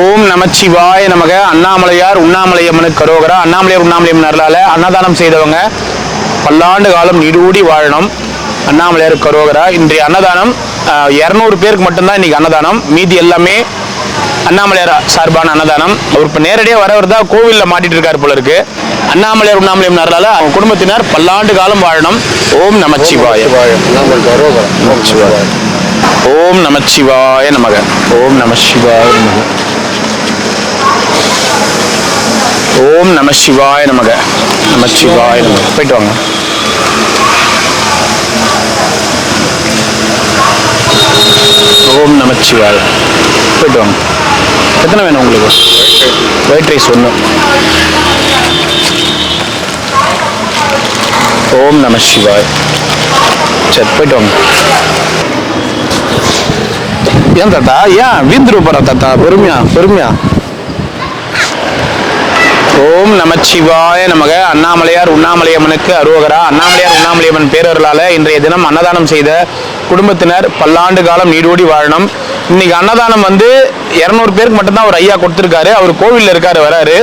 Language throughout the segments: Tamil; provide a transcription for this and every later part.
ஓம் நமச்சிவாய நமக. அண்ணாமலையார் உண்ணாமலையம்மனுக்கு கரோகரா. அண்ணாமலையார் உண்ணாமலையம்மன் அருளால அன்னதானம் செய்தவங்க பல்லாண்டு காலம் நீடூடி வாழணும். அண்ணாமலையார் கரோகரா. இன்றைய அன்னதானம் 200 பேருக்கு மட்டும்தான் இன்னைக்கு அன்னதானம். மீதி எல்லாமே அண்ணாமலையார் சார்பான அன்னதானம். அவர் இப்போ நேரடியாக வரவர் தான் கோவிலில் மாட்டிட்டு இருக்காரு போல இருக்கு. அண்ணாமலையார் உண்ணாமலையம்மன் அருளால அவங்க குடும்பத்தினர் பல்லாண்டு காலம் வாழணும். ஓம் நமச்சிவாய. ஓம் நமச்சிவாய நமக. ஓம் நமசிவாய நமக. ஓம் நமசிவாய நமக. நமசிவாய நமக. போயிட்டு வாங்க. ஓம் நமச்சிவாய. போயிட்டு வாங்க. எத்தனை வேணும் உங்களுக்கு? ஒயிட் ரைஸ் ஒன்று. ஓம் நமசிவாய. சரி போயிட்டு வாங்க. ஏன் தாத்தா ஏன் வீந்துரு போற தாத்தா? பொறுமையா பொறுமையா. ஓம் நமச்சிவாய நமக. அண்ணாமலையார் உண்ணாமலையம்மனுக்கு அரோகரா. அண்ணாமலையார் உண்ணாமலையம்மன் பேரர்களால இன்றைய தினம் அன்னதானம் செய்த குடும்பத்தினர் பல்லாண்டு காலம் நீடோடி வாழணும். இன்னைக்கு அன்னதானம் 200 பேருக்கு மட்டும்தான் ஒரு ஐயா கொடுத்துருக்காரு. அவர் கோவிலில் இருக்காரு, வராரு.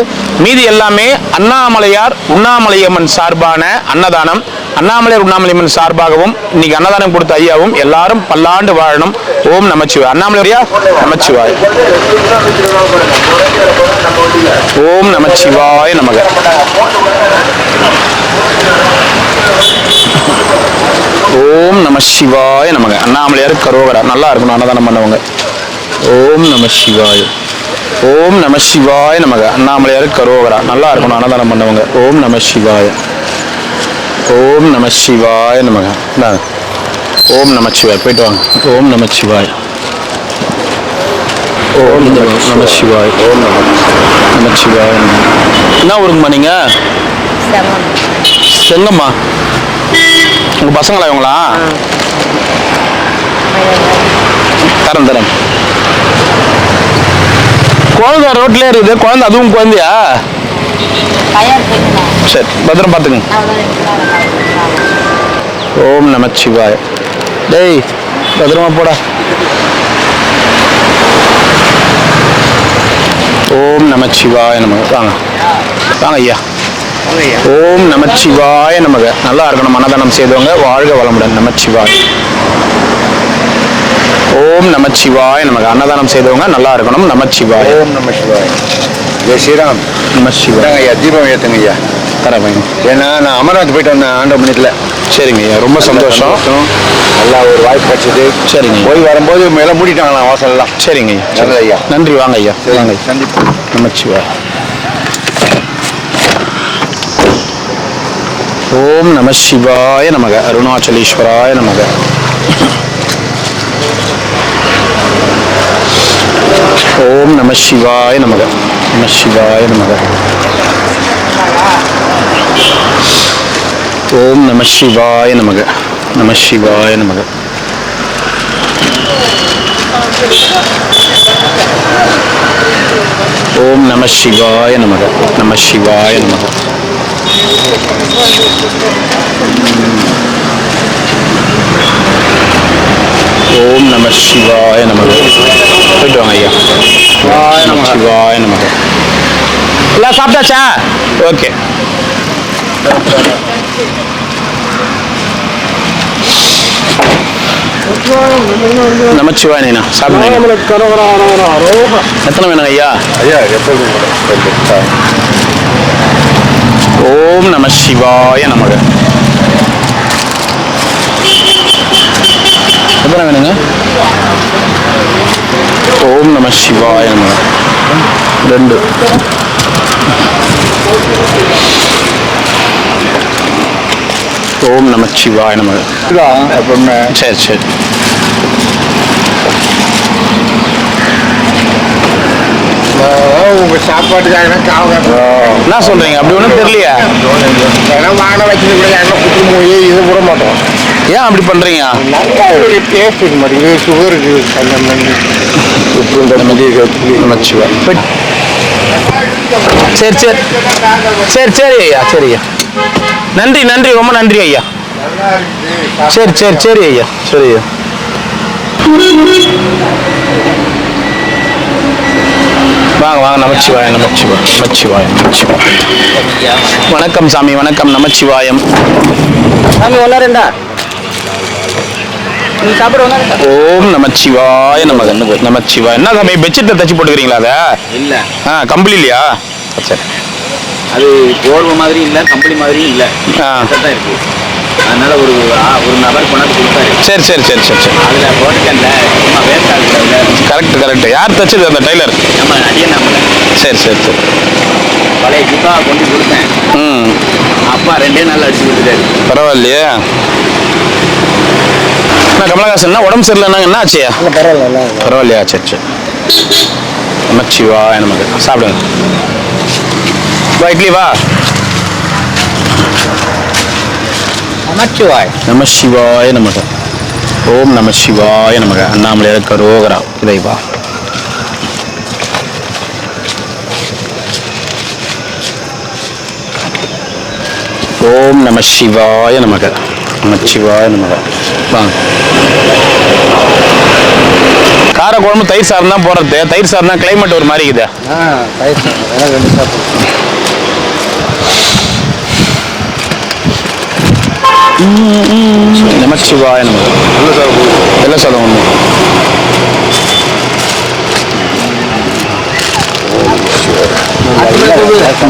மீதி எல்லாமே அண்ணாமலையார் உண்ணாமலையம்மன் சார்பான அன்னதானம். அண்ணாமலையார் உண்ணாமலையம்மன் சார்பாகவும் இன்னைக்கு அன்னதானம் கொடுத்த ஐயாவும் எல்லாரும் பல்லாண்டு வாழணும். ஓம் நமச்சிவாய். அண்ணாமலையா நமச்சிவாய். ஓம் நமச்சிவாய நமக. ஓம் நமசிவாய நமக. அண்ணாமலையார் கரோகரா. நல்லா இருக்கணும் அன்னதானம் பண்ணவங்க. ஓம் நமசிவாய. ஓம் நமசிவாய நமக. அண்ணாமலையார் கரோகரா. நல்லா இருக்கணும் அன்னதானம் பண்ணவங்க. ஓம் நமசிவாய. ஓம் நமசிவாய நமக. ஓம் நமச்சிவாய். போயிட்டு வாங்க. ஓம் நமச்சிவாய். ஓம் நமசிவாய். ஓம் நமச்சிவாய். என்ன ஊருங்கம்மா நீங்க? செங்கம்மா. உங்க பசங்களா இவங்களா? தரேன் தரேன். குழந்தை ரோட்லயே இருக்குது. குழந்தை அதுவும் குழந்தையா? சரி பத்திரம் பார்த்துங்க. ஓம் நமச்சிவாய். டேய் பத்திரமா போடா. ஓம் நமச்சிவாய நமக. வாங்க வாங்க ஐயா. ஓம் நமச்சிவாய நமக. நல்லா இருக்கணும் அன்னதானம் செய்தவங்க. வாழ்க வளமுடன். நமச்சிவாய். ஓம் நமச்சிவாய நமக. அன்னதானம் செய்தவங்க நல்லா இருக்கணும். நமச்சிவாய். ஓம் நமசிவாய். ஜெய் ஸ்ரீராம். நமசிவாய். ஐயா தீபம் ஏற்றுங்க ஐயா. தரேன். ஏன்னா நான் அமர்நாத் போயிட்டு வந்தேன் ஆண்டவனியத்தில். சரிங்க ஐயா, ரொம்ப சந்தோஷம். நல்லா ஒரு வாய்ப்பு கிடைச்சது. சரிங்க. போய் வரும்போது மேலே மூடிட்டாங்களா வாசல்லாம். சரிங்க ஐயா. நல்லது ஐயா. நன்றி. வாங்க ஐயா. வாங்க. கண்டிப்பாக. நமச்சிவாய். ஓம் நமசிவாய நமக. அருணாச்சலேஸ்வராய நமக. ஓம் நமசிவாய நமக. நமசிவாய நமக. ஓம் நமசிவாய நமக. நமசிவாய நமக. ஓம் நமசிவாய நமக. நமசிவாய நமக. ஓம் நமசிவாய நமக. போயிட்டு வாங்க ஐயா. நமசிவாய நமக. எல்லாம் சாப்பிட்டாச்சா? ஓகே. நமச்சிவாய். நீனா சாப்பிடுங்க. எத்தனை வேணுங்க ஐயா? ஐயா ஓம் நமசிவாய நமக. எத்தனை வேணுங்க? ஓம் நமசிவாய நமக. 2. ஓம் நமச்சிவாய நமக. எப்பவுமே சரி சரி. உங்க சாப்பாட்டுக்காக என்ன சொல்றீங்க? அப்படி ஒன்றும் தெரியலையா? வாங்கின வச்சுட்டு கூட யாரும் குட்டி போய் இது விட மாட்டோம். ஏன் அப்படி பண்றீங்க? நல்லா ஒரு டேஸ்ட் இருக்க மாட்டேங்குது. சுகருக்கு அந்த நமச்சிவாய். சரி சரி சரி சரி ஐயா. சரி ஐயா. நன்றி நன்றி. ரொம்ப நன்றி ஐயா. சரி சரி சரி ஐயா. சரி ஐயா. வாங்க வாங்க, நமச்சிவாய நமச்சிவாய நமச்சிவாய நமச்சிவாய. வணக்கம் சாமி, வணக்கம், நமச்சிவாயம். சாமி ஒன்றா ரெண்டா நீ சாப்பிட ஒன்றா ரெண்டா ஓம் நமச்சிவாய நமக. நமச்சிவாய. என்ன சாமி பெட்ஷீட்டை தச்சு போட்டுக்கிறீங்களா அதை? இல்லை கம்பளி இல்லையா? சரி. அது போர்வை மாதிரி இல்லை, கம்பெனி மாதிரியும் இல்லை, ஆ. தான் இருக்கு. அதனால ஒரு நபர் கொண்டாந்து கொடுத்தாரு. சரி சரி சரி சரி சரி. அதில் போட்டுக்கல சும்மா வேஸ்ட் ஆகுதுல. Correct correct. யார் தச்சது அந்த டைலர்? நம்ம அடியே நம்மள சரி சரி சரி. பழைய ஜிப்பா கொண்டு கொடுத்தேன். ம், அப்பா 2 நாள் அடிச்சு கொடுத்துட்டாரு. பரவாயில்லையே. என்ன கமலஹாசன் உடம்பு சரியில்லைன்னா என்ன ஆச்சு? பரவாயில்ல. பரவாயில்லையா? சரி சரி. நமச்சிவாய நமக. சாப்பிடுங்க. வா இட்லி வா. நமச்சிவாய். நம சிவாய நமக. ஓம் நம சிவாய நமக. அண்ணாமலையார் கரோகரா. இறைவா. ஓம் நம சிவாய நமக. நமச்சிவாய நமக. வாங்க. கார குழம்பு தயிர் சாதம் தான் போடுறது. தயிர் சாதம் தான் கிளைமேட் ஒரு மாதிரி இருக்குது. ரெண்டு சாப்பிடும். நமச்சிவாய நமக. வெள்ளை சாதம் ஒன்று.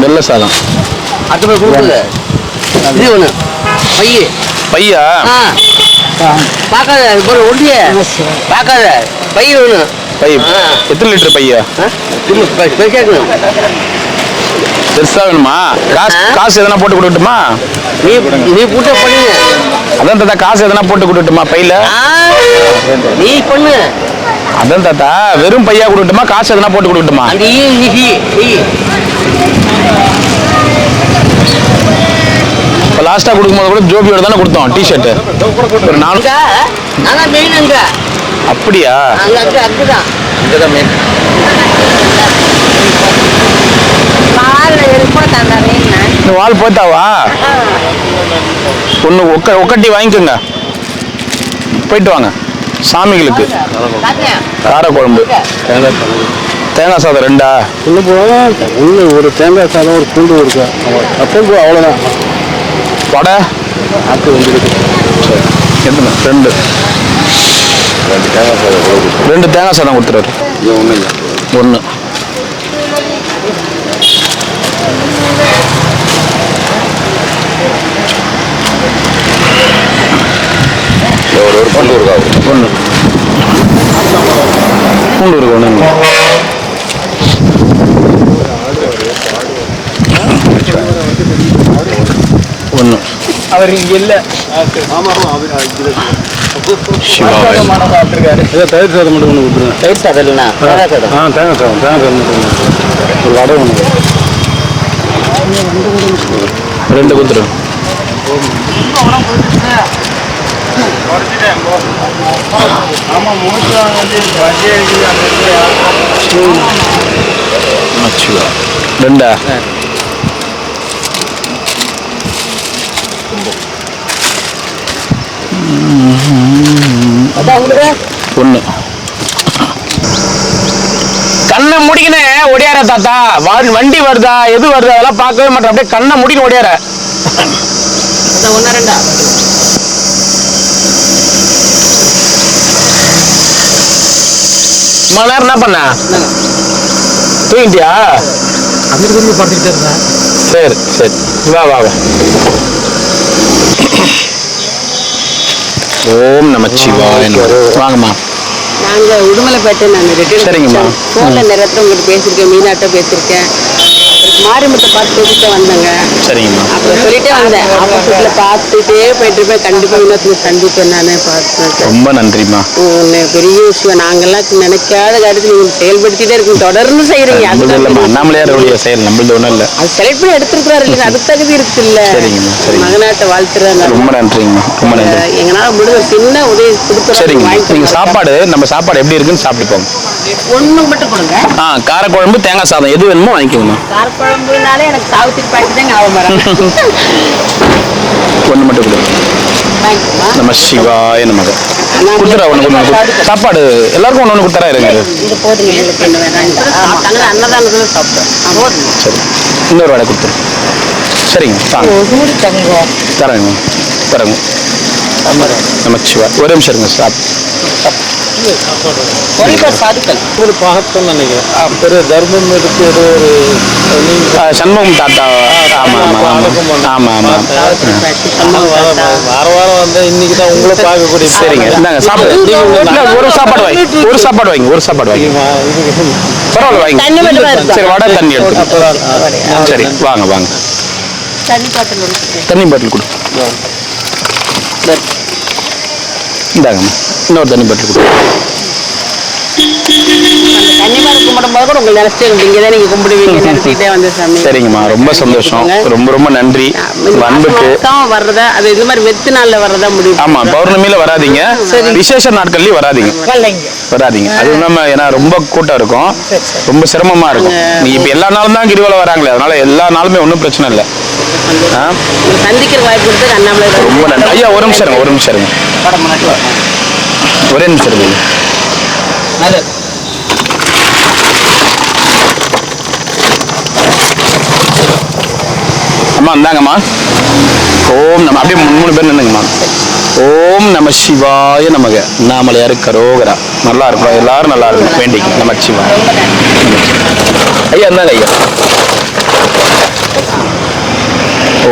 வெள்ளை சாதம். அடுத்த போய் கொடுக்குது. இது ஒன்று பைய பையா? பார்க்காத ஒன்றிய பார்க்காத பைய ஒன்று. பை எத்தனை லிட்டர் பையா? கேட்கணும். பெருசா வேணுமா? காசு எதனா போட்டு கொடுக்கட்டுமா? நீ நீ பூட்ட பண்ணுங்க. அதான் தாத்தா, காசு எதனா போட்டு கொடுக்கட்டுமா பையில? நீ பண்ணு. அதான் தாத்தா, வெறும் பையா கொடுக்கட்டுமா, காசு எதனா போட்டு கொடுக்கட்டுமா? அந்த இப்போ லாஸ்டா கொடுக்கும்போது கூட ஜோபியோட தானே கொடுத்தோம் டிஷர்ட். ஒரு 4. அதான் மெயின் அங்க. அப்படியா? அங்க அங்க அங்கதான் இங்கதான் மெயின். இந்த வால் போத்தாவா? ஒன்று ஒக்கட்டி வாங்கிக்கோங்க, போயிட்டு வாங்க. சாமிகளுக்கு கார குழம்பு, தேங்காய் சாதம் 2. உள்ள போனால் உள்ள ஒரு தேங்காய் சாதம், ஒரு பூண்டு இருக்கு. பூண்டு அவ்வளோதான். வடை ஆட்டு வந்துருக்கு. சரி, எத்தனை? 2 தேங்காய் சாதம் 2 தேங்காய் சாதம் கொடுத்துருவாரு. இது ஒன்றும் இல்லை. 1. ஒரு பூண்டு இருக்கா? 1 பூண்டு இருக்கு. 1 அவர் இங்க இல்ல. சிவாய. தயிர் சாதம் மட்டும் ஒன்று கொடுத்துருங்க. தயிர் சாதம் இல்லைண்ணா, தேங்காய் சாதம். தேங்காய் சாதம் மட்டும் ஒரு வடை ஒன்று. 2 கொடுத்துருங்க. நமச்சிவாய. 2. அதான் உங்களுக்கு 1. கண்ணை முடிக்கினே ஒடியார தாத்தா. வண்டி வருதா எது வருதா அதெல்லாம் பார்க்கவே மாட்டேன். அப்படியே கண்ணை முடிக்கணும் ஒடியார. அதான் 1 2 மணி நேரம் என்ன பண்ண? தூங்கிட்டியா? அப்படி திரும்பி பார்த்துக்கிட்டே இருந்தேன். சரி சரி, வா வா வா. ஓம் நமச்சிவாய. வாங்கம்மா. நாங்கள் உடுமலைப்பேட்டை சரிங்கம்மா. ஃபோனில் நிறைய உங்கள்கிட்ட பேசியிருக்கேன், மீனாட்ட பேசியிருக்கேன், மாரிமுத்தை பார்த்து பேசிட்டு வந்தேங்க. சரிங்கம்மா. அப்புறம் சொல்லிட்டே வந்தேன், ஆப்போசிட்டில் பார்த்துட்டே போயிட்டு இருப்பேன். கண்டிப்பாக இன்னொருத்தர் சந்திப்பேன் நான் பார்த்து. ரொம்ப நன்றிம்மா. பெரிய விஷயம், நாங்கள்லாம் நினைக்காத காரியத்தில் நீங்கள் செயல்படுத்திட்டே இருக்கீங்க, தொடர்ந்து செய்கிறீங்க. இல்லம்மா, அண்ணாமலையாருடைய செயல் நம்மளது ஒன்றும் இல்லை. அது செலக்ட் பண்ணி எடுத்துருக்குறாரு இல்லைங்க, அது தகுதி இருக்கு இல்லை. சரிங்கம்மா சரிங்க. மகனாட்ட வாழ்த்துறாங்க. ரொம்ப நன்றிங்கம்மா, ரொம்ப நன்றி. எங்களால் முடிஞ்ச சின்ன உதவி கொடுக்குறோம். சரிங்க. நீங்கள் சாப்பாடு, நம்ம சாப்பாடு எப்படி இருக்குன்னு சாப்பிட்டு போங்க. ஒன்று மட்டும் கொடுங்க. காரக்குழம்பு தேங்காய் சாதம் எது வேணுமோ வாங்கிக்கோங்கம்மா. காரக்குழம்புனாலே எனக்கு சாவித்திரி பாய்ச்சி தான் ஞாபகம் வரும். 1 மட்டும் கொடுங்க. வாங்கிக்கோமா. நம சிவாய நமக. கொடுத்துறா ஒன்று சாப்பாடு எல்லாருக்கும் ஒன்று ஒன்று கொடுத்துறா இருங்க இது போதுங்க எங்களுக்கு என்ன வேணாங்க அன்னதானத்தில் சாப்பிட்டோம் சரி இன்னொரு வடை கொடுத்துரு சரிங்க தாங்க தரேங்க தரேங்க நமச்சிவா ஒரு நிமிஷம் இருங்க சாதுக்கள் ஒரு பார்த்தோம்னு நினைக்கிறேன் பெரிய தர்மம் இருக்கு ஏதோ ஒரு சண்முகம் தாத்தா ஆமா ஆமா ஆமா ஆமா ஆமா வார வாரம் வந்து இன்னைக்கு தான் உங்களை பார்க்கக்கூடிய சரிங்க இந்தாங்க சாப்பாடு ஒரு சாப்பாடு வாங்கி ஒரு சாப்பாடு வாங்கி ஒரு சாப்பாடு வாங்கி பரவாயில்ல வாங்கி சரி வடை தண்ணி எடுத்து சரி வாங்க வாங்க தண்ணி பாட்டில் கொடு இந்தாங்கம்மா இன்னொரு தண்ணி பாட்டில் கொடு கன்னிமாரி கும்பிடும்போது கூட உங்களை நினைச்சிட்டு இங்கே தான் நீங்க கும்பிடுவீங்க நினைச்சிட்டே வந்து சாமி சரிங்கம்மா ரொம்ப சந்தோஷம் ரொம்ப ரொம்ப நன்றி வந்துட்டு வர்றதா அது இது மாதிரி வெத்து நாள்ல வர்றதா முடியும் ஆமா பௌர்ணமியில வராதீங்க விசேஷ நாட்கள்லயும் வராதீங்க அது நம்ம ஏன்னா ரொம்ப கூட்டம் இருக்கும் ரொம்ப சிரமமா இருக்கும் நீங்க இப்ப எல்லா நாளும் தான் கிரிவலம் வராங்களே அதனால எல்லா நாளுமே ஒன்றும் பிரச்சனை இல்லை சந்திக்கிற வாய்ப்பு கொடுத்து அண்ணாமலை ரொம்ப நன்றி ஐயா ஒரு நிமிஷம் இருங்க ஒரு நிமிஷம் இருங்க ஒரே நிமிஷம் இருங்க அம்மா இந்தாங்கம்மா ஓம் நம்ம அப்படியே மூணு பேர் நின்னுங்கம்மா ஓம் நம சிவாய நமக அண்ணாமலையாரு கரோகரா நல்லா இருக்கும் எல்லாரும் நல்லா இருக்கும் வேண்டிக்கும் நம சிவாய ஐயா இந்தாங்க ஐயா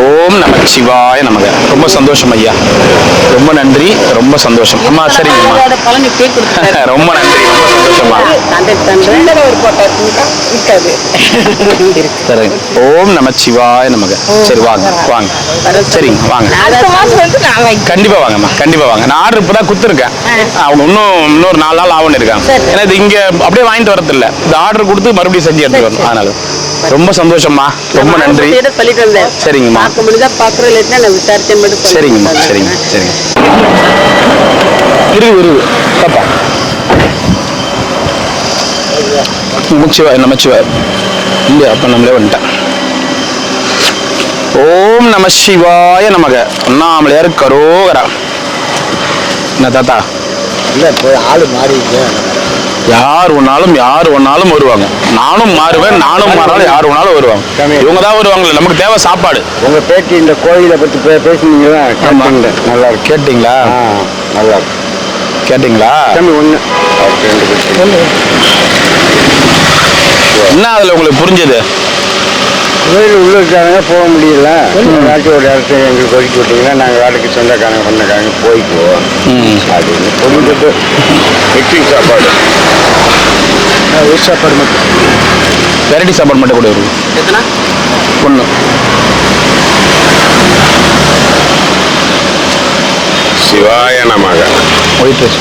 ஓம் நம சிவாய நமக ரொம்ப சந்தோஷம் ஐயா ரொம்ப நன்றி ரொம்ப சந்தோஷம் அம்மா சரிங்கம்மா ரொம்ப நன்றி ரொம்ப சந்தோஷமா ஓம் நம சிவாய நமக சரி வாங்க வாங்க சரிங்க வாங்க கண்டிப்பா வாங்கம்மா கண்டிப்பா வாங்க நான் ஆர்டர் இப்பதான் கொடுத்துருக்கேன் அவங்க இன்னொரு 4 நாள் ஆகும்னு இருக்காங்க ஏன்னா இது இங்க அப்படியே வாங்கிட்டு வரது இல்ல இந்த ஆர்டர் கொடுத்து மறுபடியும் செஞ்சு எடுத்துட்டு வரணும் அதனால ரொம்ப சந்தோஷம்மா ரொம்ப நன்றி சரிங்கம்மா சரிங்கம்மா சரிங்க சரிங்க இரு பாப்பா நமச்சிவாய் நமச்சிவாய் இல்லையா அப்ப நம்மளே வந்துட்டேன் ஓம் நம சிவாய நமக அண்ணாமலையார் கரோகரா என்ன தாத்தா இல்லை போய் ஆளு மாறி யார் ஒன்னாலும் வருவாங்க நானும் மாறுவேன் நானும் மாறாலும் யார் ஒன்னாலும் வருவாங்க இவங்க தான் வருவாங்களே நமக்கு தேவை சாப்பாடு உங்க பேட்டி இந்த கோயிலை பத்தி பேசுனீங்களா நல்லா இருக்கு கேட்டீங்களா நல்லா இருக்கு கேட்டீங்களா ஒண்ணு என்ன அதுல உங்களுக்கு புரிஞ்சது கோயில் உள்ள இருக்காங்க போக முடியல ஏதாச்சும் ஒரு இடத்துல எங்களுக்கு ஒதுக்கி விட்டீங்கன்னா நாங்கள் வேலைக்கு சொந்தக்காரங்க பண்ணக்காரங்க போய்க்குவோம் அப்படின்னு பொழுதுக்கு வெற்றி சாப்பாடு சாப்பாடு மட்டும் வெரைட்டி சாப்பாடு மட்டும் கூட இருக்கு ஒன்று சிவாய நமக ஒயிட் ரைஸ்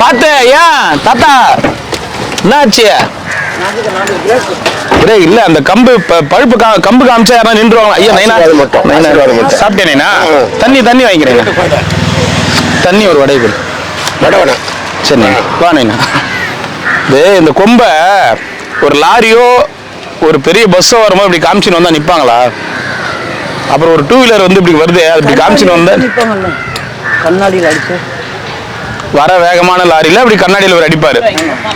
பார்த்து ஏன் தாத்தா என்னாச்சு இல்ல அந்த கம்பு பழுப்பு கம்பு காமிச்சா யாரா நின்றுவாங்க ஐயா நைனா சாப்பிட்டேன் நைனா தண்ணி வாங்கிக்கிறேன் தண்ணி ஒரு வடை கொடு வடை சரி வா நைனா இந்த கொம்பை ஒரு லாரியோ ஒரு பெரிய பஸ்ஸோ வரும்போது இப்படி காமிச்சின்னு வந்தா நிப்பாங்களா அப்புறம் ஒரு 2 வீலர் வந்து இப்படி வருது அது இப்படி காமிச்சின்னு வந்தா கண்ணாடியில் அடிச்சு வர வேகமான லாரியில அப்படி கண்ணாடியில் ஒரு அடிப்பாரு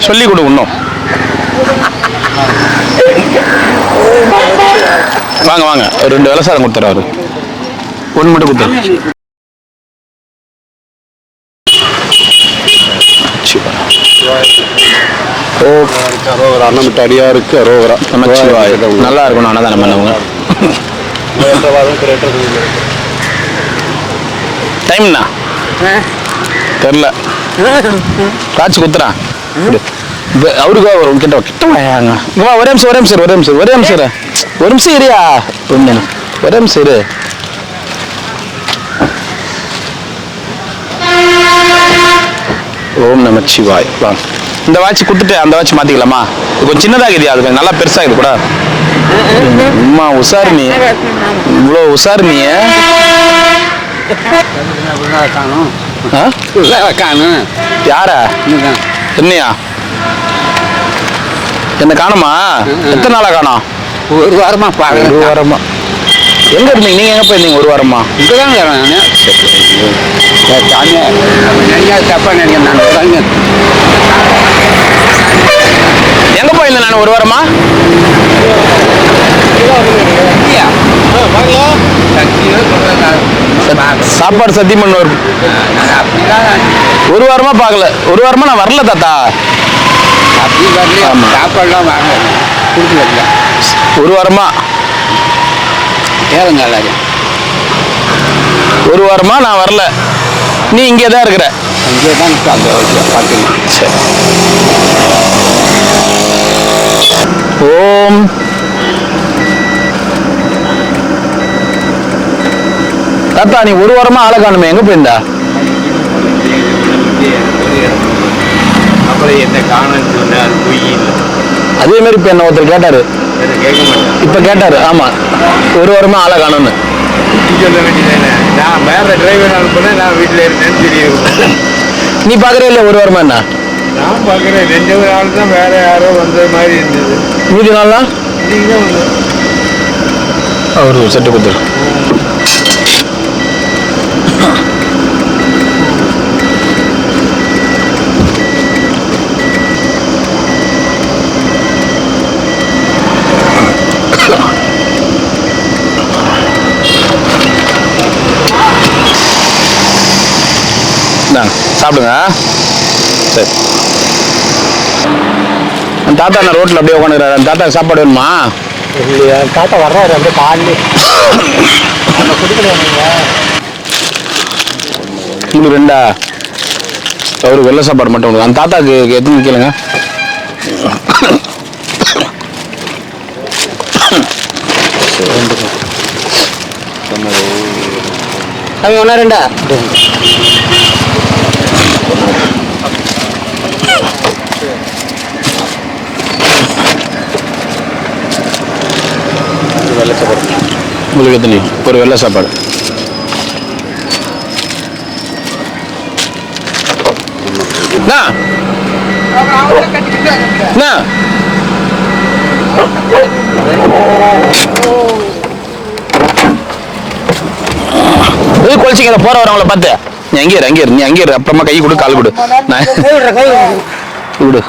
சொல்லி கொடு இன்னும் வாங்க வாங்க ஒரு 2 வேலை சாதம் கொடுத்துறாரு ஒன்று மட்டும் கொடுத்துரு அரோகரா அண்ணன் அடியாருக்கு அரோகரா நமச்சிவாய் நல்லா இருக்கணும் அன்னதானம் பண்ணவங்க டைம்ண்ணா தெரில காய்ச்சி குத்துறான் அவருக்கு கிட்ட வாங்க ஒரே நிமிஷம் இரியா ஒரே நிமிஷம் இரு ஓம் நமச்சிவாய் வாங்க இந்த வாட்ச் குத்துட்டு அந்த வாட்ச் மாத்திக்கலாமா கொஞ்சம் சின்னதாகுது அது கொஞ்சம் நல்லா பெருசாகுது கூட அம்மா உசாரு நீ இவ்வளோ உசாரு நீ யாரா என்னையா என்ன காணுமா? எத்தனை நாளா காணோம்? ஒரு வாரமா ஒரு பார்க்கல. வாரமா. எங்க இருந்தீங்க? நீங்க எங்க போயிருந்தீங்க ஒரு வாரமா? இங்கே தான் நான் சாமி நினைக்காத தப்பா நினைக்கிறேன் நான். எங்க போயிருந்தேன் நான் ஒரு வாரமா? சாப்பாடு சத்தியம் பண்ண ஒரு வாரமா பார்க்கல. ஒரு வாரமா நான் வரல தாத்தா. அப்படி வரல. ஆமா. சாப்பாடுலாம் வாங்க கொடுக்கல. ஒரு வாரமா கேளுங்க எல்லாரும். ஒரு வாரமா நான் வரல. நீ இங்கே தான் இருக்கிற. அங்கே தான் அந்த பார்த்துங்க. சரி. ஓம் தாத்தா நீ ஒரு வாரமா ஆளை காணுமே, எங்க போயிருந்தா? அப்புறம் என்ன காணுன்னு சொன்ன அது பொய் இல்லை. அதே மாதிரி இப்ப என்ன ஒருத்தர் கேட்டாரு. கேட்க மாட்டேன். இப்ப கேட்டாரு. ஆமா, ஒரு வாரமா ஆளை காணும்னு. சொல்ல வேண்டியதானே. நான் வேற டிரைவர் அனுப்புனேன், நான் வீட்டில் இருந்தேன்னு தெரியும். நீ பாக்குறே இல்ல ஒரு வாரமா? என்ன நான் பார்க்குறேன் 2 நாள் தான் வேற யாரோ வந்த மாதிரி இருந்தது. மீதி நாள்லாம் நீங்க தான் வந்து அவரு செட்டு கொடுத்துரு. சாப்பிடுங்க. சரி. அந்த தாத்தா நான் ரோட்டில் அப்படியே உட்காந்துக்கிறாரு. அந்த தாத்தா சாப்பாடு வேணுமா? இல்லையா தாத்தா வர்றாரு அப்படியே காலையில் உங்களுக்கு 2 அவருக்கு வெள்ளை சாப்பாடு மட்டும் கொடுங்க. அந்த தாத்தாக்கு எத்தனை கேளுங்க. அவங்க 1 2 வெள்ளை சாப்பாடு. உங்களுக்கு எத்தனை? ஒரு வெள்ளை சாப்பாடு. குளிச்சிங்க போற வரவங்கள பார்த்து நீ அங்கே இரு, நீ அங்கே இரு. அப்புறமா கை கொடு, கால் கொடு. விடு.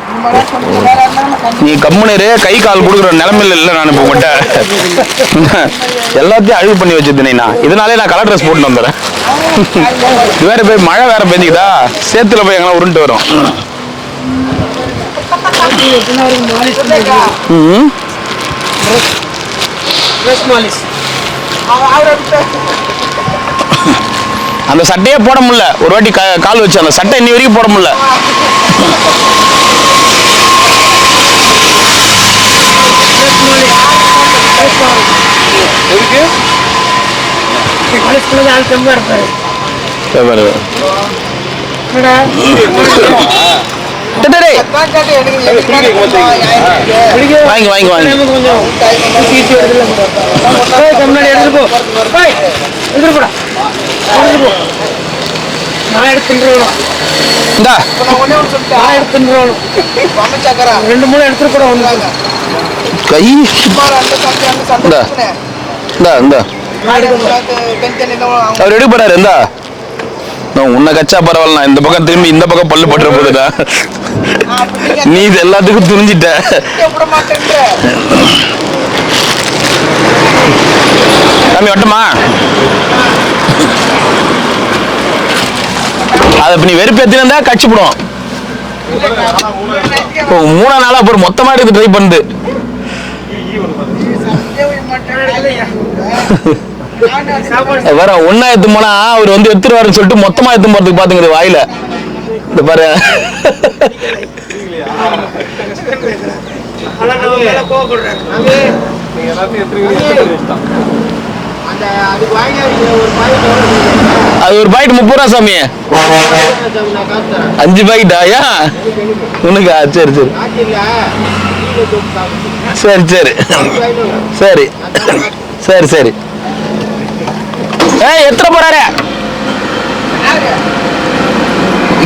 நீ கம்முனரு. கை கால் கொடுக்குற நிலைமையில இல்லை நான் இப்போ உங்கள்கிட்ட. எல்லாத்தையும் அழிவு பண்ணி வச்சிருந்தேன். இதனாலே நான் கலர் ட்ரெஸ் போட்டு வந்துடுறேன். வேற போய் மழை வேற பெஞ்சுக்குதா, சேத்துல போய் எங்கன்னா உருண்டு வரும். அந்த சட்டையே போட முடியல. ஒரு வாட்டி கால் வச்சு அந்த சட்டை இன்னி வரைக்கும் போட முடியல. வாங்கி வாங்கி வாங்கி இந்தா 2 3 எடுத்துட்டு கூட வந்து கை இந்தா இந்தா இந்தா அவர் எடுக்க போறாரு. இந்தா நான் உன்னை கச்சா பரவாயில்ல. நான் இந்த பக்கம் திரும்பி இந்த பக்கம் பல்லு பட்டுற போதுடா. நீ இது எல்லாத்துக்கும் துணிஞ்சிட்ட. தம்பி வட்டமா அதை நீ வெறுப்பேத்தினா கட்சி போடும். 3 நாளா அப்புறம் மொத்தமா எடுத்து ட்ரை பண்ணுது. வேற ஒன்னா எடுத்து போனா அவர் வந்து எடுத்துட்டு வரன்னு சொல்லிட்டு மொத்தமா எடுத்து போறதுக்கு பாத்துங்க வாயில. இந்த பாரு அது ஒரு பாக்கெட் 30 ரூபா சாமி. 5 பாக்கெட்டா? ஏன் உனக்கா? சரி சரி சரி சரி சரி சரி. ஏய் எத்தனை போறாரு?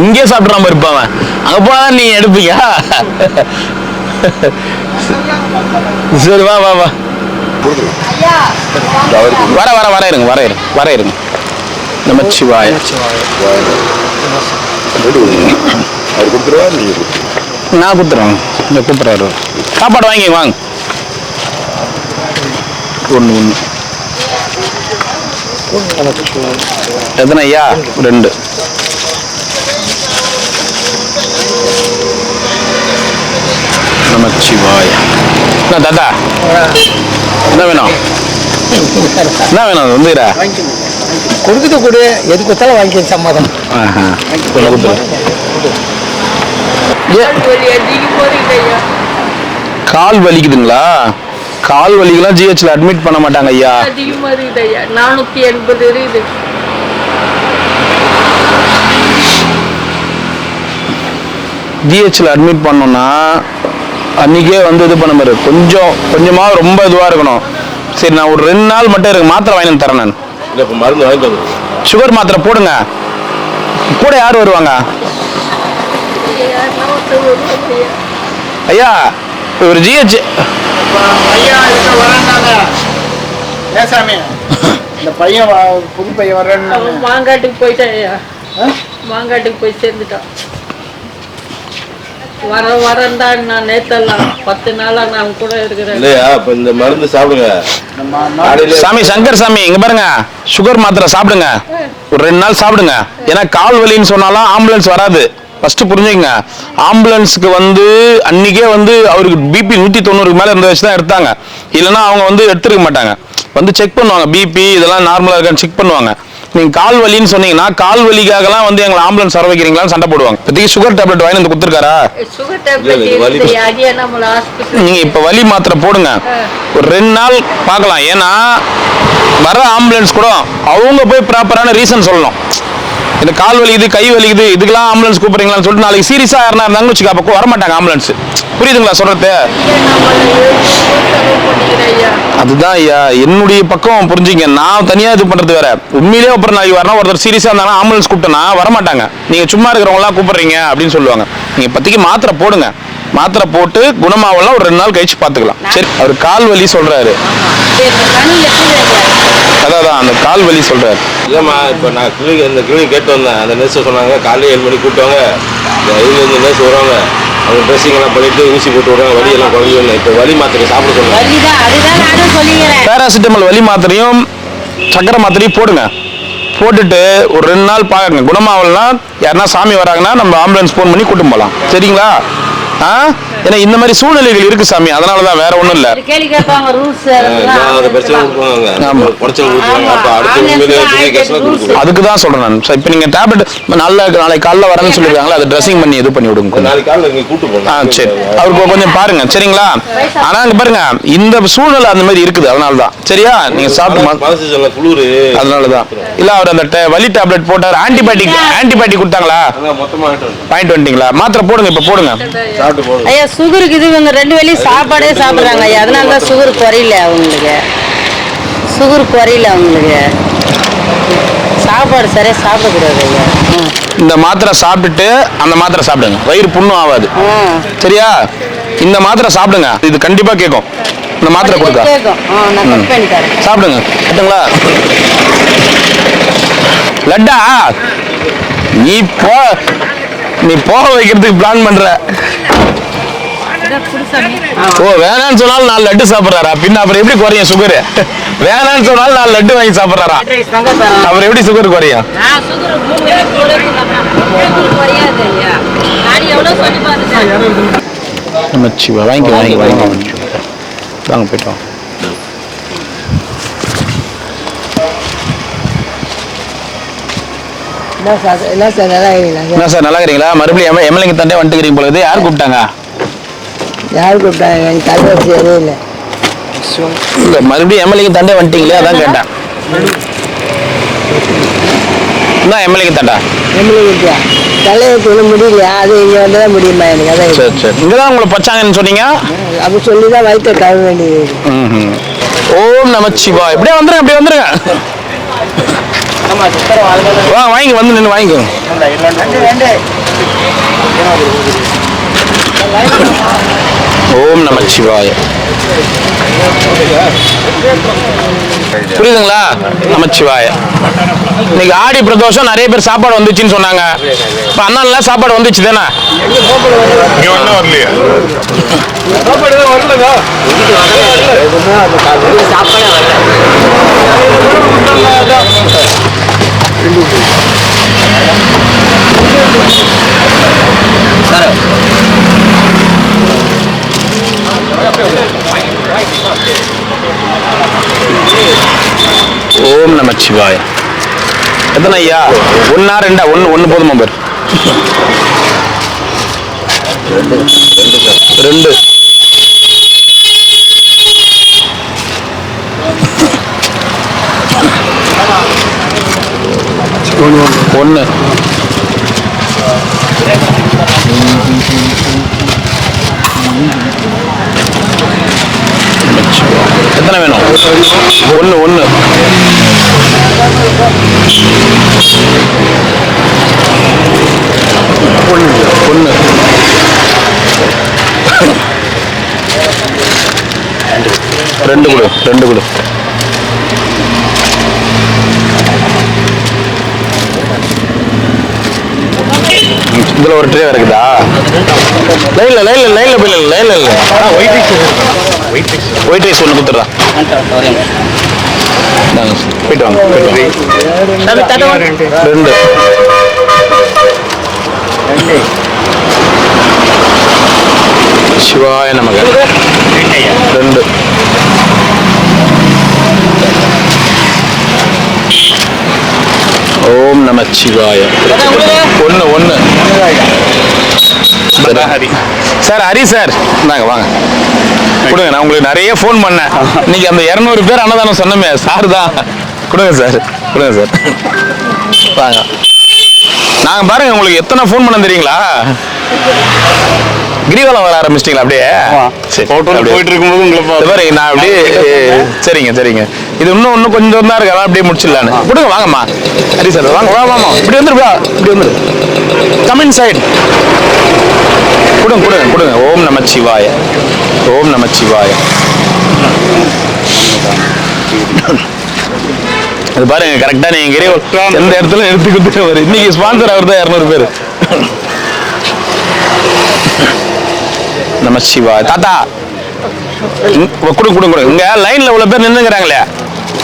இங்கே சாப்பிட்றாம இருப்பான். அங்க போனா நீ எடுப்பீங்க. சரி வா வா வா வர இருங்க நமச்சிவாய. நான் கொடுத்துறேன். இந்த கூப்பிட்றாரு சாப்பாடு வாங்கி வாங்க. ஒன்று எத்தனை ஐயா? 2. நமச்சிவாய. என்ன தாத்தா என்ன வேணும்? என்ன வேணும் வந்துக்கிறா? கொடுக்குது கொடு, எது கொடுத்தாலும் வாங்கிக்க சம்மதம். கால் வலிக்குதுங்களா? கால் வலிக்கெல்லாம் ஜிஹெச்ல அட்மிட் பண்ண மாட்டாங்க ஐயா. அதிகமா இருக்குது ஐயா, 480 இருக்குது. ஜிஹெச்ல அட்மிட் பண்ணோம்னா அன்னைக்கே வந்து இது பண்ண மாதிரி கொஞ்சமா ரொம்ப இதுவா இருக்கணும். சரி நான் ஒரு 2 நாள் மட்டும் இருக்கு மாத்திரை வாங்கி தரேன். நான் மருந்து வாங்கிட்டு சுகர் மாத்திரை போடுங்க. கூட யார் வருவாங்க ஐயா? ஒரு ஜிஹெச் இந்த பையன் புது பையன் வர்றேன்னு மாங்காட்டுக்கு போயிட்டான் ஐயா. மாங்காட்டுக்கு போய் சேர்ந்துட்டான். வரந்தான் நான் நேத்தெல்லாம் 10 நாளா நான் கூட இருக்கிறேன். இல்லையா? அப்ப இந்த மருந்து சாப்பிடுங்க. சாமி சங்கர் சாமி இங்க பாருங்க, சுகர் மாத்திரை சாப்பிடுங்க. ஒரு 2 நாள் சாப்பிடுங்க. ஏன்னா கால் வலின்னு சொன்னாலும் ஆம்புலன்ஸ் வராது. ஃபர்ஸ்ட் புரிஞ்சுக்கங்க. ஆம்புலன்ஸுக்கு வந்து அன்னைக்கே வந்து அவருக்கு பிபி 190 மேல இருந்த வச்சு தான் எடுத்தாங்க. இல்லைன்னா அவங்க வந்து எடுத்துருக்க மாட்டாங்க. வந்து செக் பண்ணுவாங்க, பிபி இதெல்லாம் நார்மலா இருக்கான்னு செக் பண்ணுவாங்க. நீங்க கால் வலின்னு சொன்னீங்கன்னா கால் வலிக்காகலாம் வந்து எங்களை ஆம்புலன்ஸ் வர வைக்கிறீங்களான்னு சண்டை போடுவாங்க. இப்போதைக்கு சுகர் டேப்லெட் வாங்கி வந்து கொடுத்துருக்காரா? சுகர் டேப்லெட் நீங்க இப்ப வலி மாத்திரை போடுங்க. ஒரு 2 நாள் பார்க்கலாம். ஏன்னா வர ஆம்புலன்ஸ் கூட அவங்க போய் ப்ராப்பரான ரீசன் சொல்லணும். இந்த கால் வலிக்குது, கை வலிக்குது, இதுக்கெல்லாம் ஆம்புலன்ஸ் கூப்பிடுறீங்களான்னு சொல்லிட்டு நாளைக்கு சீரியஸா யாருனா இருந்தாங்கன்னு வச்சுக்க, அப்போ வரமாட்டாங்க ஆம்புலன்ஸ். புரியுதுங்களா சொல்றது? அதுதான் ஐயா என்னுடைய பக்கம் புரிஞ்சுங்க. நான் தனியா இது பண்றது வேற. உண்மையிலேயே அப்புறம் நாளைக்கு வரணும் ஒருத்தர் சீரியஸா இருந்தாங்கன்னா ஆம்புலன்ஸ் கூப்பிட்டோன்னா வரமாட்டாங்க. நீங்க சும்மா இருக்கிறவங்க எல்லாம் கூப்பிடுறீங்க அப்படின்னு சொல்லுவாங்க. நீங்க இப்போதைக்கு மாத்திரை போடுங்க. மாத்திரை போட்டு குணமாவெல்லாம் ஒரு 2 நாள் கழிச்சு பாத்துக்கலாம். சரி, அவர் கால் வலி சொல்றாரு. அதான் அந்த கால் வலி சொல்றாரு. இல்லைம்மா, இப்போ நான் இந்த கிளினிக் கேட்டு வந்தேன். அந்த நர்ஸ் சொன்னாங்க காலையில் 7 மணிக்கு கூப்பிட்டாங்க. இந்த நர்ஸ் வருவாங்க, அவங்க ட்ரெஸ்ஸிங் எல்லாம் பண்ணிட்டு ஊசி போட்டு விடுறாங்க, வலி எல்லாம் குறையும். இப்போ வலி மாத்திரை சாப்பிட சொன்னாங்க. பேராசிட்டமல் வலி மாத்திரையும் சக்கரை மாத்திரையும் போடுங்க. போட்டுட்டு ஒரு 2 நாள் பாருங்க. குணமாவலாம் யாருன்னா சாமி வராங்கன்னா நம்ம ஆம்புலன்ஸ் ஃபோன் பண்ணி கூட்டிட்டு போகலாம். சரிங்களா? ஏன்னா இந்த மாதிரி சூழ்நிலைகள் இருக்கு சாமி. அதனாலதான் வேற ஒண்ணும் இல்ல. அதுக்குதான் சொல்றேன் நான். இப்ப நீங்க டேப்லெட் நாளைக்கு காலைல வரேன்னு சொல்லிருக்காங்களா, அதை ட்ரெஸ்ஸிங் பண்ணி இது பண்ணி விடுங்க. சரி, அவருக்கு கொஞ்சம் பாருங்க. சரிங்களா? ஆனா இங்க பாருங்க, இந்த சூழ்நிலை அந்த மாதிரி இருக்குது. அதனாலதான். சரியா? நீங்க சாப்பிட்டு குளிர் அதனாலதான் இல்ல. அவர் அந்த வலி டேப்லெட் போட்டார். ஆன்டிபயோட்டிக் கொடுத்தாங்களா? வாங்கிட்டு வந்துட்டீங்களா? மாத்திரை போடுங்க, இப்ப போடுங்க. ஐயா சுகருக்கு இது இவங்க 2 வேளையும் சாப்பாடே சாப்பிடுறாங்க ஐயா. அதனால தான் சுகர் குறையல அவங்களுக்கு. சாப்பாடு சரியா சாப்பிடக்கூடாது ஐயா. இந்த மாத்திரை சாப்பிட்டுட்டு அந்த மாத்திரை சாப்பிடுங்க. வயிறு புண்ணும் ஆகாது. சரியா? இந்த மாத்திரை சாப்பிடுங்க. இது கண்டிப்பா கேட்கும். இந்த மாத்திரை கொடுக்க சாப்பிடுங்க. கேட்டுங்களா? லட்டா நீ போக வைக்கிறதுக்கு பிளான் பண்ற. ஓ, வேணான்னு சொன்னாலும் 4 லட்டு சாப்பிடுறாரா? பின்ன அப்புறம் எப்படி குறையும் சுகர்? வேணான்னு சொன்னாலும் 4 லட்டு வாங்கி சாப்பிடுறாரா? அப்புறம் எப்படி சுகர் குறையும்? வாங்கி வாங்க போயிட்டோம். என்ன சார் நல்லா இருக்கிறீங்களா? மறுபடியும் எம்எல்ஏ தாண்டே வந்துட்டுக்கிறீங்க போல. யார் கூப்பிட்டாங்க? இல்லை, மறுபடியும் எம்எல்ஏ தாண்டே வந்துட்டீங்களே, அதான் கேட்டேன். என்ன எம்எல்ஏ தாண்டா? தலையை முடியலையா? அது இங்க வந்ததான் முடியுமா எனக்கு? அதான் சரி சரி. இங்கதான் உங்களை பச்சாங்கன்னு சொன்னீங்க. அப்படி சொல்லிதான் வயிற்று கழுவ வேண்டியது. ஓம் நமச்சிவாய். இப்படியே வந்துருங்க, அப்படியே வந்துருங்க. வாங்கி வந்து நின்று வாங்கிக்கோங்க. ஓம் நமச்சிவாய. புரியுதுங்களா? நமச்சிவாய. இன்னைக்கு ஆடி பிரதோஷம், நிறைய பேர் சாப்பாடு வந்துச்சுன்னு சொன்னாங்க. இப்ப அண்ணன்ல சாப்பாடு வந்துச்சு தானே? இங்க ஒன்றும் வரலையா? ஓம் நமச்சிவாய. எத்தனை ஐயா? ஒன்னா ரெண்டா? ஒன்னு போதுமா பேர்? ரெண்டு. ஒன்னு. எத்தனை வேணும்? ஒன்னு. ஒன்னு. ரெண்டு கொடு. ரெண்டு கொடு. இதுல ஒரு ட்ரே இருக்குதா? லைன்ல போயில. ஒயிட் ரைஸ் ஒன்று கொடுத்துட்றா. போயிட்டு வாங்க. ரெண்டு. சிவாய நமக. ரெண்டு. ஓம் நமச்சிவாய. ஒன்னு. சார் ஹரி சார், இந்தாங்க வாங்க கொடுங்க. நான் உங்களுக்கு நிறைய ஃபோன் பண்ணேன். இன்னைக்கு அந்த 200 பேர் அன்னதானம் சொன்னமே சார் தான். கொடுங்க சார். வாங்க. நாங்க பாருங்க, உங்களுக்கு எத்தனை ஃபோன் பண்ண தெரியுங்களா? கிரிவலம் வர ஆரம்பிச்சிட்டீங்களா? அப்படியே சரி, போயிட்டு இருக்கும்போது உங்களை பாருங்க. நான் அப்படியே சரிங்க. இது இன்னும் கொஞ்சம் தான் இருக்கு, அதான் அப்படியே முடிச்சிடலான்னு. கொடுங்க வாங்கம்மா. ஹரி சார் வாங்க. வாமா இப்படி வந்துரு. Come in side. கொடுங்க. ஓம் நமச்சிவாய. அது பாருங்க, கரெக்டா நீங்க எந்த இடத்துல எடுத்து கொடுத்துட்டு வரு. இன்னைக்கு ஸ்பான்சர் அவர் தான் 200 பேர். நமச்சிவாய. தாத்தா கொடுங்க. இங்க லைன்ல உள்ள பேர் நின்னுங்கிறாங்களே,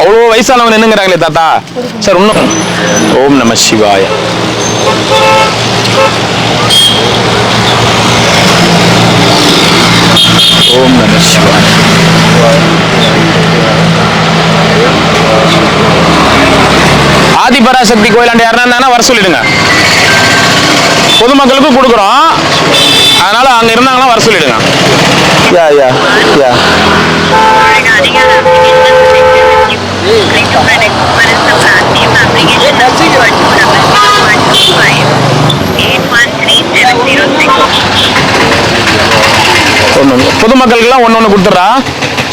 அவ்வளோ வயசானவங்க நின்னுங்கிறாங்களே தாத்தா. சார் இன்னும். ஓம் நமச்சிவாய. ஓம் நமச்சிவாய. ஆதிபராசக்தி கோயிலாண்டு யாருன்னா வர சொல்லிடுங்க. பொதுமக்களுக்கும் கொடுக்குறோம், அதனால அங்க இருந்தாங்கன்னா வர சொல்லிடுங்க. யா பொதுமக்களுக்கெல்லாம் ஒன்று கொடுத்துட்றா.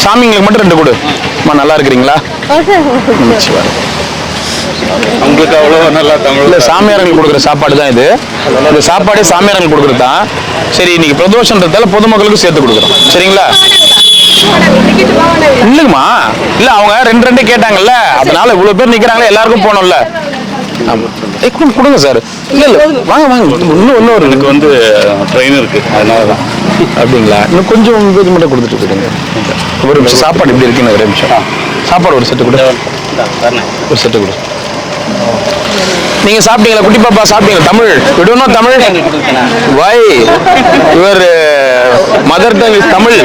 சாமிங்களுக்கு மட்டும் 2 கொடு. அம்மா நல்லா இருக்கிறீங்களா? உங்களுக்கு அவ்வளோ நல்லா தமிழ் இல்லை, சாமியார்கள் கொடுக்குற சாப்பாடு தான் இது. இந்த சாப்பாடே சாமியார்கள் கொடுக்குறது தான். சரி, இன்னைக்கு பிரதோஷன்றதால பொதுமக்களுக்கும் சேர்த்து கொடுக்குறோம். சரிங்களா? இல்லைங்கம்மா, இல்லை அவங்க 2 கேட்டாங்கல்ல, அதனால இவ்வளோ பேர் நிற்கிறாங்களே, எல்லாருக்கும் போனோம்ல. கொடுங்க சார். இல்லை வாங்க. இன்னும் ஒரு எனக்கு வந்து ட்ரெயின் இருக்கு, அதனால தான். அப்படிங்களா? இன்னும் கொஞ்சம் இது மட்டும் கொடுத்துட்டு போயிடுங்க. ஒரு நிமிஷம். சாப்பாடு எப்படி இருக்குன்னு ஒரு நிமிஷம். சாப்பாடு ஒரு செட்டு கொடு. ஒரு செட்டு கொடு. நீங்க சாப்பிட்டீங்களா குட்டி பாப்பா? சாப்பிட்டீங்களா? தமிழ் விடணும். Tamil why your mother tongue is Tamil.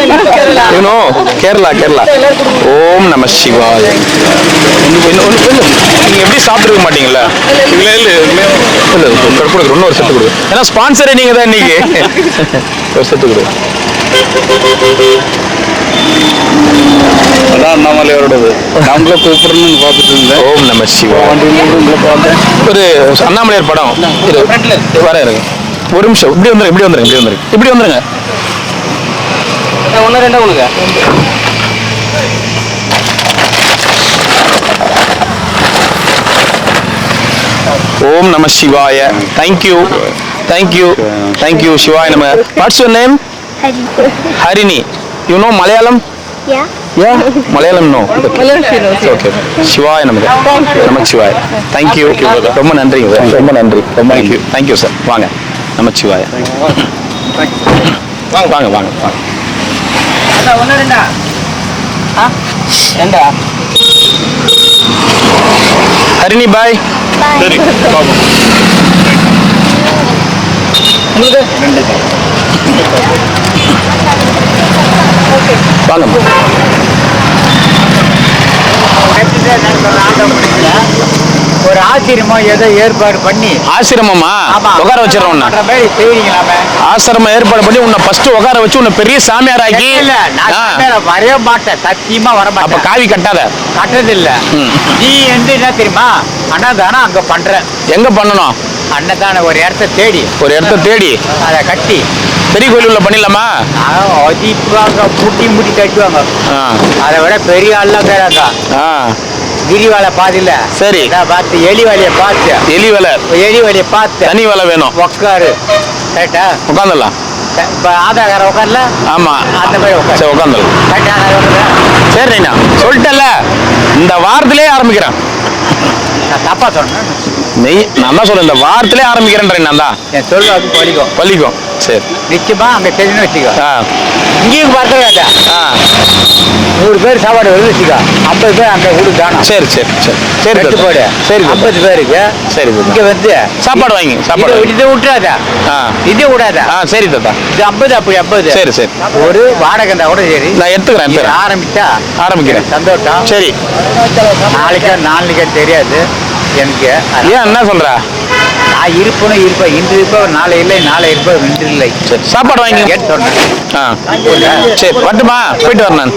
Kerala. ஓம் நம சிவாய. நீங்க எப்படி சாப்பிட்டுருக்க மாட்டீங்களா? இல்ல கொடுக்குற இன்னொரு செட்டு கொடு. ஏன்னா ஸ்பான்சரே நீங்க தான் இன்னைக்கு. ஒரு செட்டு கொடு. அதான் அண்ணாமலையாரோடது. நாமளே கூப்பிடணும்னு பார்த்துட்டு இருந்தேன். ஓம் நம சிவாய. ஒரு அண்ணாமலையார் படம் வர இருங்க. ஒரு நிமிஷம். இப்படி வந்துருங்க. ஒன்று ரெண்டா உனக்கு ஓம் நம சிவாய. தேங்க்யூ சிவாய நம. What's your name? Harini. You know Malayalam? Yeah. Yeah. Malayalam no. Okay. Shivaya நமக்கு. நமக்கு சிவாய. Thank you. ரொம்ப நன்றிங்க சார். ரொம்ப நன்றி. ரொம்ப நன்றி. Thank you sir. வாங்க. நமக்கு சிவாய. வாங்க வாங்க வாங்க வாங்க. அண்ணா ஒண்ணு ரெண்டா ரெண்டா ஹரிணி பாய். சரி பாப்போம். உங்களுக்கு வாங்க. ஒரு ஆச்சரியமா ஏதோ ஏற்பாடு பண்ணி ஆசிரமமா உட்கார வச்சிடறோம். மாதிரி செய்வீங்களாமே. ஆசிரமம் ஏற்பாடு பண்ணி உன்னை ஃபர்ஸ்ட் உட்கார வச்சு உன்னை பெரிய சாமியார் ஆக்கி. இல்ல நான் வரைய மாட்டேன், சத்தியமா வர அப்ப மாட்டேன். காவி கட்டாத. கட்டுறது இல்ல. நீ வந்து என்ன தெரியுமா, அன்னதானம் அங்க பண்ற. எங்க பண்ணணும்? அன்னதானம் ஒரு இடத்த தேடி அதை கட்டி பெரிய கோயில் உள்ள பண்ணிடலாமா? அதிப்பாங்க, முட்டி கட்டுவாங்க. அதை விட பெரிய ஆள்லாம் பேராங்க. கிரி வேலை பாதில்ல. சரி. பார்த்து எலி வேலையை பார்த்து எலி வேலையை பார்த்து தனி வேலை வேணும். உட்காரு. கரெக்டா? உட்காந்துடலாம். இப்ப ஆதார் கார்டு உட்கார்ல. ஆமா அந்த மாதிரி உட்காரு. சரி உட்காந்துடலாம். கரெக்டா? சரி நான் சொல்லிட்டேன்ல, இந்த வாரத்திலே ஆரம்பிக்கிறேன். நான் தப்பா சொன்னேன். நான் தான் சொல்றேன், இந்த வாரத்திலே ஆரம்பிக்கிறேன். நான் தான் என் சொல்லு அது பழிக்கும். சரி நிச்சயமா அங்க தெரிஞ்சு வச்சுக்கோ. இங்கேயும் பார்க்க வேண்டாம். 100 பேர் சாப்பாடு வருது வச்சுக்கோ, 50 பேர் அங்க கொடுத்தானோ. சரி சரி சரி சரி எடுத்து போடு. சரி 50 பேருக்கு. சரி இங்க வந்து சாப்பாடு வாங்கி சாப்பாடு இது விட்டுறாத. இது விடாத. சரி தாத்தா. இது 50 அப்படி 50. சரி சரி. ஒரு வாடகை இருந்தா கூட சரி, நான் எடுத்துக்கிறேன். ஆரம்பிக்கிறேன். சந்தோஷம். சரி. நாளைக்கு தெரியாது எனக்கு. ஏன் என்ன சொல்ற? நான் இருப்பேன் இன்று இருப்பேன், நாளை இல்லை, நாளை இருப்பேன் இன்று இல்லை. சரி சாப்பாடு வாங்கி சொன்னேன். சரி வரட்டுமா? போயிட்டு வரேன் நான்.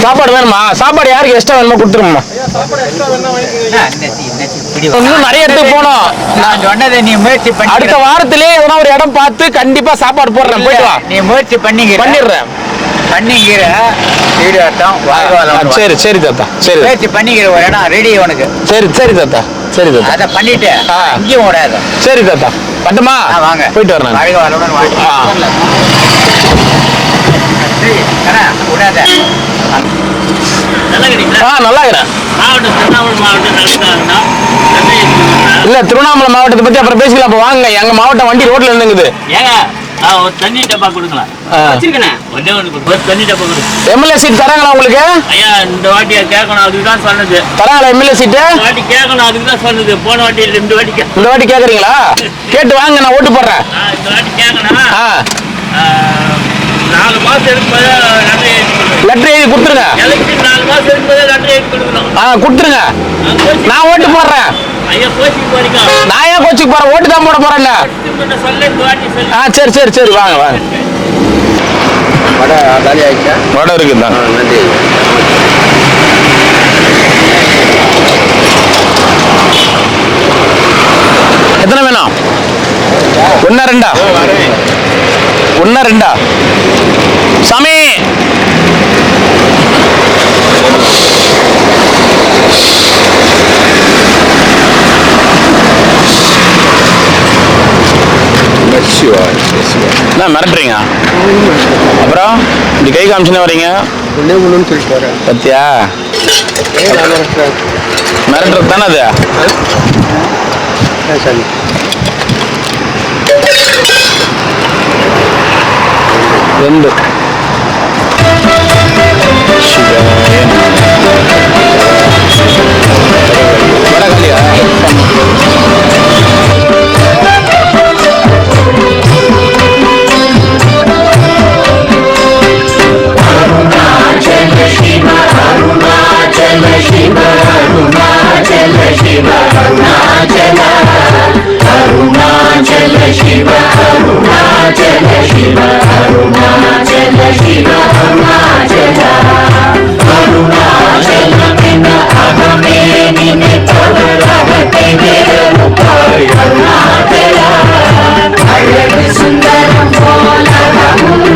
சாப்பாடு வேணுமா? சாப்பாடு யாருக்கு எக்ஸ்ட்ரா வேணுமோ கொடுத்துருமா? இன்னும் நிறைய இடத்துக்கு போனோம். நான் சொன்னதை நீ முயற்சி பண்ணி அடுத்த வாரத்திலே எதனா ஒரு இடம் பார்த்து கண்டிப்பா சாப்பாடு போடுறேன். போயிட்டு வா. நீ முயற்சி பண்ணிடுறேன். வீடியோ ஆட்டம். சரி சரி தாத்தா. சரி முயற்சி பண்ணிக்கிற ஒரு இடம் ரெடி உனக்கு. சரி சரி தாத்தா. சரி தாத்தா. அதை பண்ணிட்டு இங்கேயும் ஓடாது. சரி தாத்தா. பட்டுமா? வாங்க போயிட்டு வரேன். நல்லா இருக்கிறேன். இல்ல திருவண்ணாமலை மாவட்டத்தை பத்தி அப்புறம் பேசிக்கலாம். அப்ப வாங்க, எங்க மாவட்டம் வண்டி ரோட்ல இருந்துங்குது. தண்ணி டப்பா கொடுக்கலாம். எம்எல்ஏ சீட் தராங்களா உங்களுக்கு? ஐயா இந்த வாட்டி கேட்கணும், அதுதான் சொன்னது. தராங்களா எம்எல்ஏ சீட்டு? வாட்டி கேட்கணும், அதுதான் சொன்னது. போன வாட்டி இந்த வாட்டி கேக்குறீங்களா? கேட்டு வாங்க, நான் ஓட்டு போடுறேன். இந்த வாட்டி கேட்கணும். 4 மாசம் இருக்கும்போது லெட்டர் எழுதி கொடுத்துருங்க. 4 மாசம் இருக்கும்போது லெட்டர் எழுதி கொடுக்கணும். கொடுத்துருங்க. நான் ஓட்டு போடுறேன். ஐயா கோச்சிக்கு போறீங்க. நான் ஏன் கோச்சிக்கு போறேன்? ஓட்டு தான் போட போறேன். சொல்ல இந்த வாட்டி சொல்லு. சரி சரி சரி வாங்க வாங்க. வடை காலி ஆயிடுச்சா? வடை இருக்குதா? நன்றி. எத்தனை வேணும்? 1 2 1 2 சாமி. என்ன மிரட்டுறீங்க? அப்புறம் இப்படி கை காமிச்சுன்னு வரீங்க. பத்தியா மிரட்டுறது தானே அது. ரெண்டு வடகல்லியா? சுந்தரம் போல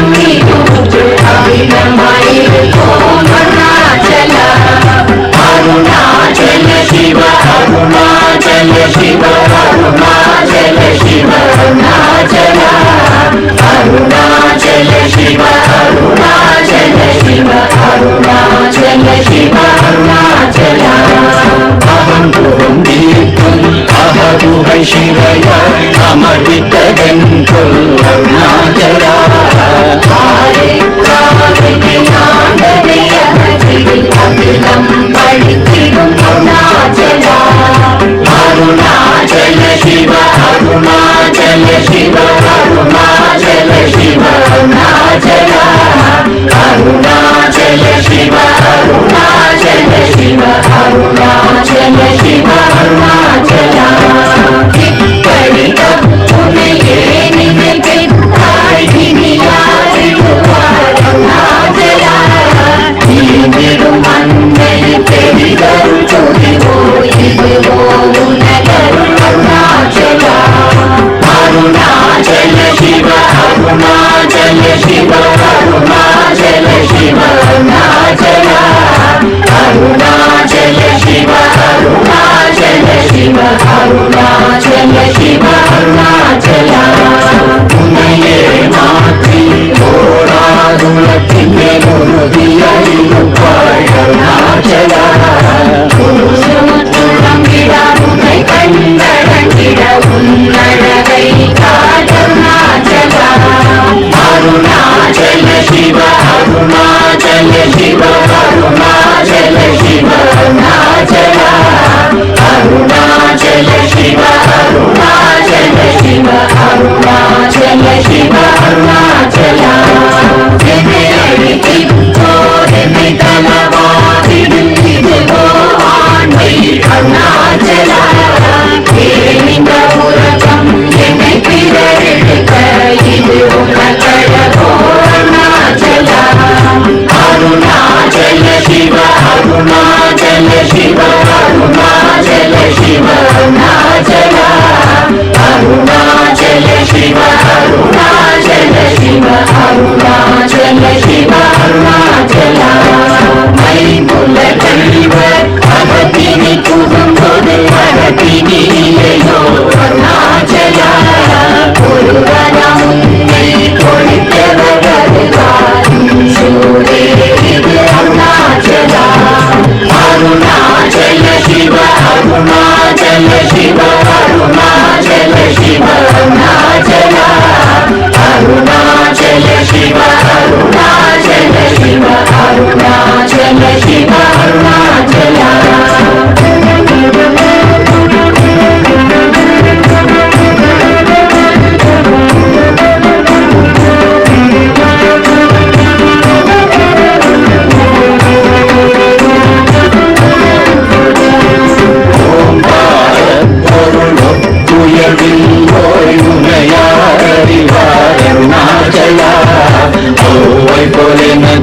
शिव अरुणाचल शिव अरुणाचल अरुणाचल शिव अरुणाचल शिव अरुणाचल शिव अरुणाचल अहं तुहं दीप्तुं अहदुहै शिवय अमृतगन्तुं अरुणाचल हरे कामिनि आनन्दय अखिलं पठितिं अरुणाचल अरुणाचल शिव अरुणाचल शिव अरुणाचल शिव अरुणाचल अरुणाचल शिव अरुणाचल शिव अरुणाचल शिव अरुणाचल कित्तरितं पुनये निमित्ताय अरुणाचल நீடும் அன்னை பெரிதொரு துணிவோ இதுவோ உனதரு அருணாச்சல அருணாச்சல சிவ அருணாச்சல சிவ அருணாச்சல சிவ அருணாச்சல அருணாச்சல சிவ அருணாச்சல சிவ அருணாச்சல சிவ அருணாச்சல உன்னையே மாற்றி ஓராதுலத்தின் உறுதியாயிருப்பாய் அருணாச்சல உன்னை கண்டடங்கிட உன்னழகை காதருணாச்சல அருணாச்சல சிவ அருணாச்சல சிவ அருணாச்சல சிவ அருணாச்சல அருணாச்சல சிவ அருணாச்சல சிவ அருணாச்சல சிவ அருணாச்சல என்னை அழித்தோர் என்னை தலவாதிடும் இதுவோ ஆண்மை அருணாச்சல ஏனிந்த உலகம் என்னை பிறரெடுக்க இது உனக்கழகோ அருணாச்சல அருணாச்சல சிவ அருணாச்சல சிவ அருணாச்சல சிவ அருணாச்சல அருணாச்சல சிவ அருணாச்சல சிவ அருணாச்சல சிவ அருணாச்சல மைமுல கழிவர் அகத்தினி புகும்போது அகத்தினியோ அருணாச்சல ஒருவரம் உன்னை கொடுத்தவர் வருவாரும் சூரே இது அருணாச்சல அருணாச்சல சிவ அருணாச்சல சிவ அருணாச்சல சிவ அருணாச்சல அருணாச்சல சிவ அருணாச்சல சிவ அருணாச்சல சிவ அருணாச்சல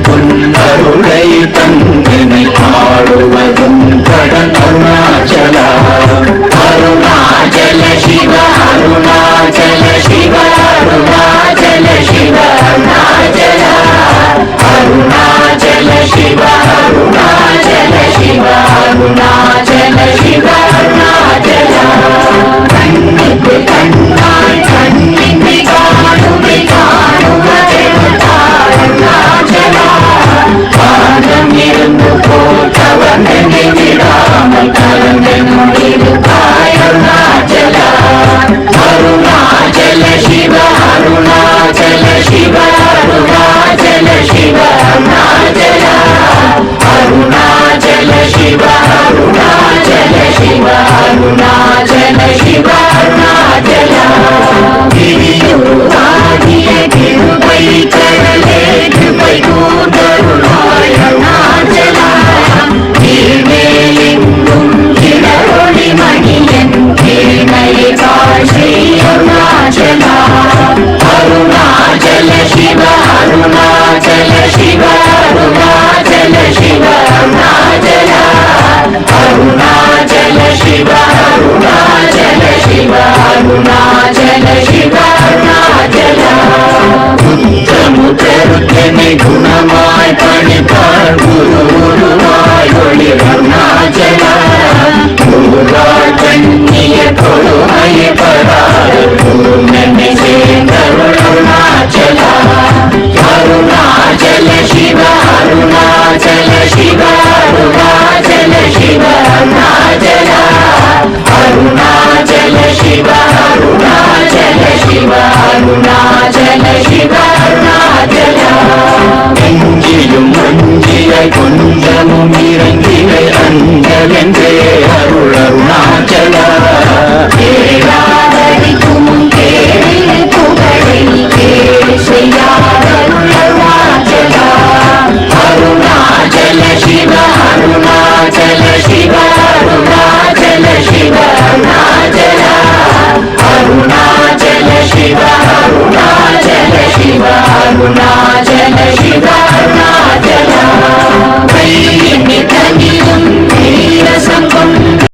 பொன்னருளை தந்தினை பாடுவதும் கடன் அருணாச்சல அருணாச்சல சிவ அருணாச்சல சிவ அருணாச்சல சிவ அருணாச்சல அருணாச்சல சிவ அருணாச்சல சிவ அருணாச்சல சிவ அருணாச்சல கண்ணுக்கு கண்ணாய் கண்ணினை காணுமை காணுவதெருணாச்சல காலம் இருந்து போட்டவனை விடாமல் கலந்து நொடிருப்பாய் அருணாச்சல அருணாச்சல சிவ அருணாச்சல சிவ அருணாச்சல சிவ அருணாச்சல அருணாச்சல சிவ அருணாச்சல சிவ அருணாச்சல சிவ அருணாச்சல கிரியுருவாகிய கிருபை கடலே கிருபை கூர்ந்தருளாய் அருணாச்சல கீழ்மேலெங்கும் கிளரொளி மணியன் கீழ்மையை காட்சி அருணாச்சல அருணாச்சல சிவ அருணாச்சல சிவ அருணாச்சல சிவ அருணாச்சல அருணாச்சல சிவ அருணாச்சல சிவ அருணாச்சலா நெஞ்சிலும் மஞ்சியை கொஞ்சமும் இறங்கினை அஞ்சலென்றே அருள் அருள்